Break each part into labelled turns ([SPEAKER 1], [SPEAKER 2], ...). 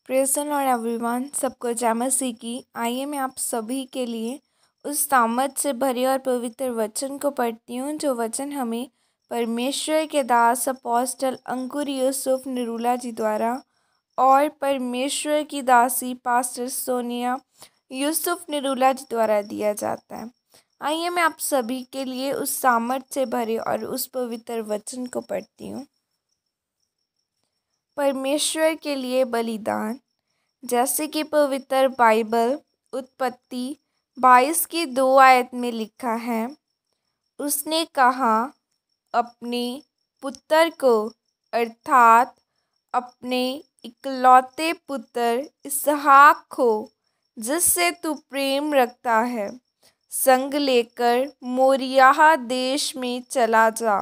[SPEAKER 1] Praise the Lord everyone. सबको जय मसीह की। आइए मैं आप सभी के लिए उस सामर्थ से भरे और पवित्र वचन को पढ़ती हूँ जो वचन हमें परमेश्वर के दास अपोस्टल अंकुर यूसुफ निरूला जी द्वारा और परमेश्वर की दासी पास्टर सोनिया यूसुफ निरूला जी द्वारा दिया जाता है। आइए मैं आप सभी के लिए उस सामर्थ से भरे और उस पवित्र वचन को पढ़ती हूँ। परमेश्वर के लिए बलिदान। जैसे कि पवित्र बाइबल उत्पत्ति 22 की 2 आयत में लिखा है, उसने कहा अपने पुत्र को अर्थात अपने इकलौते पुत्र इसहाक को जिससे तू प्रेम रखता है संग लेकर मोरिया देश में चला जा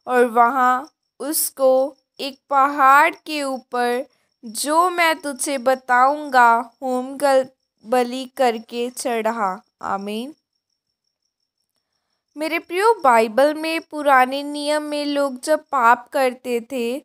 [SPEAKER 1] और वहाँ उसको एक पहाड़ के ऊपर जो मैं तुझे बताऊंगा होम बलि करके चढ़ा। आमीन। मेरे प्रियो, बाइबल में पुराने नियम में लोग जब पाप करते थे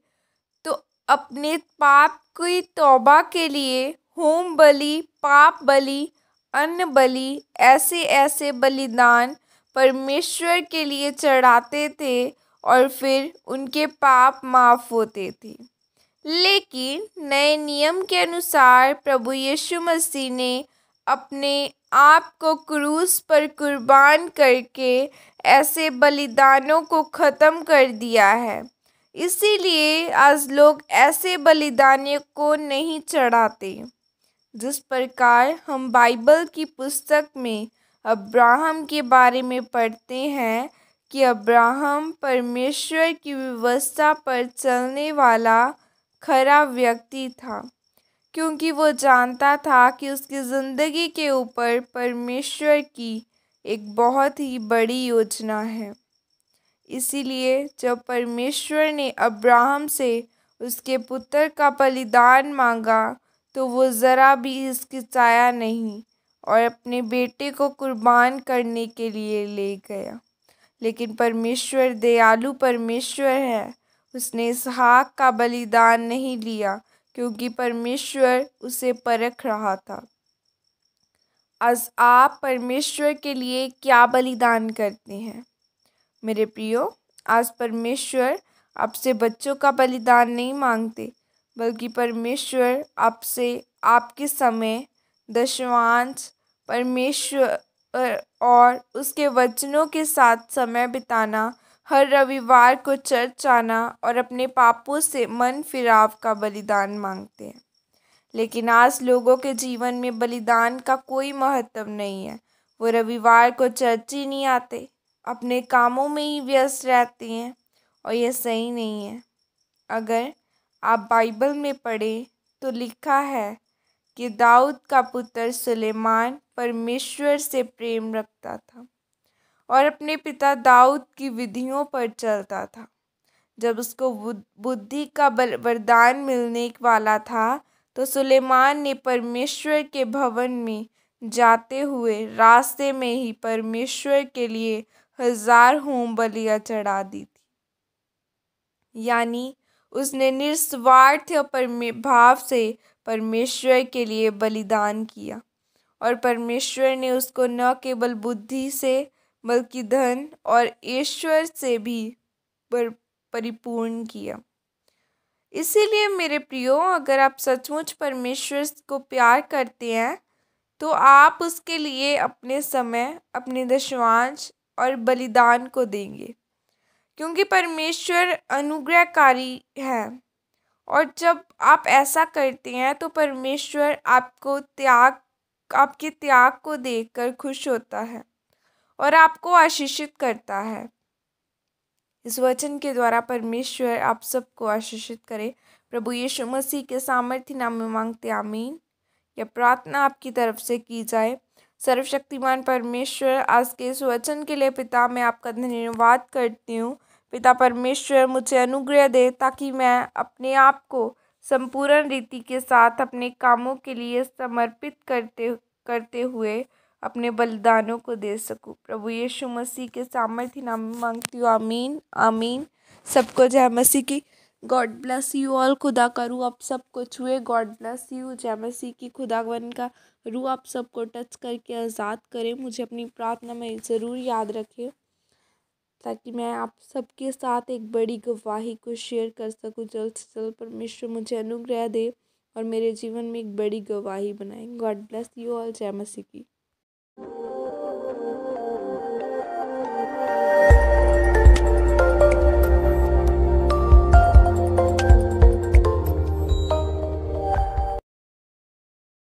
[SPEAKER 1] तो अपने पाप की तौबा के लिए होम बलि, पाप बलि, अन्न बलि, ऐसे ऐसे बलिदान परमेश्वर के लिए चढ़ाते थे और फिर उनके पाप माफ़ होते थे। लेकिन नए नियम के अनुसार प्रभु यीशु मसीह ने अपने आप को क्रूस पर कुर्बान करके ऐसे बलिदानों को ख़त्म कर दिया है। इसीलिए आज लोग ऐसे बलिदानों को नहीं चढ़ाते। जिस प्रकार हम बाइबल की पुस्तक में अब्राहम के बारे में पढ़ते हैं कि अब्राहम परमेश्वर की व्यवस्था पर चलने वाला खरा व्यक्ति था, क्योंकि वो जानता था कि उसकी ज़िंदगी के ऊपर परमेश्वर की एक बहुत ही बड़ी योजना है। इसीलिए जब परमेश्वर ने अब्राहम से उसके पुत्र का बलिदान मांगा तो वो ज़रा भी हिचकिचाया नहीं और अपने बेटे को कुर्बान करने के लिए ले गया। लेकिन परमेश्वर दयालु परमेश्वर है, उसने इसहाक का बलिदान नहीं लिया क्योंकि परमेश्वर उसे परख रहा था। आज आप परमेश्वर के लिए क्या बलिदान करते हैं? मेरे प्रियो, आज परमेश्वर आपसे बच्चों का बलिदान नहीं मांगते, बल्कि परमेश्वर आपसे आपके समय, दशमांश, परमेश्वर और उसके वचनों के साथ समय बिताना, हर रविवार को चर्च आना और अपने पापों से मन फिराव का बलिदान मांगते हैं। लेकिन आज लोगों के जीवन में बलिदान का कोई महत्व नहीं है। वो रविवार को चर्च ही नहीं आते, अपने कामों में ही व्यस्त रहते हैं और ये सही नहीं है। अगर आप बाइबल में पढ़ें तो लिखा है कि दाऊद का पुत्र सुलेमान परमेश्वर से प्रेम रखता था और अपने पिता दाऊद की विधियों पर चलता था। जब उसको बुद्धि का वरदान मिलने वाला था तो सुलेमान ने परमेश्वर के भवन में जाते हुए रास्ते में ही परमेश्वर के लिए 1000 होम बलियाँ चढ़ा दी थी। यानी उसने निस्वार्थ भाव से परमेश्वर के लिए बलिदान किया और परमेश्वर ने उसको न केवल बुद्धि से बल्कि धन और ईश्वर से भी परिपूर्ण किया। इसीलिए मेरे प्रियो, अगर आप सचमुच परमेश्वर को प्यार करते हैं तो आप उसके लिए अपने समय, अपने दशमांश और बलिदान को देंगे, क्योंकि परमेश्वर अनुग्रहकारी है और जब आप ऐसा करते हैं तो परमेश्वर आपके त्याग को देखकर खुश होता है और आपको आशीषित करता है। इस वचन के द्वारा परमेश्वर आप सबको आशीषित करे। प्रभु यीशु मसीह के सामर्थ्य नाम में मांगते आमीन। यह प्रार्थना आपकी तरफ से की जाए। सर्वशक्तिमान परमेश्वर, आज के इस वचन के लिए पिता मैं आपका धन्यवाद करती हूँ। पिता परमेश्वर, मुझे अनुग्रह दे ताकि मैं अपने आप को संपूर्ण रीति के साथ अपने कामों के लिए समर्पित करते हुए अपने बलिदानों को दे सकूं। प्रभु यीशु मसीह के सामर्थ्य नाम में मांगती हूँ, आमीन आमीन। सबको जय मसीह की। God bless you all. खुदा का रूह आप सबको छुए। God bless you. जय मसीह की। खुदावन का रूह आप सबको टच करके आज़ाद करे। मुझे अपनी प्रार्थना में ज़रूर याद रखें, ताकि मैं आप सबके साथ एक बड़ी गवाही को शेयर कर सकूं। जल्द से जल्द परमेश्वर मुझे अनुग्रह दे और मेरे जीवन में एक बड़ी गवाही बनाए। God bless you all. जय मसीह की।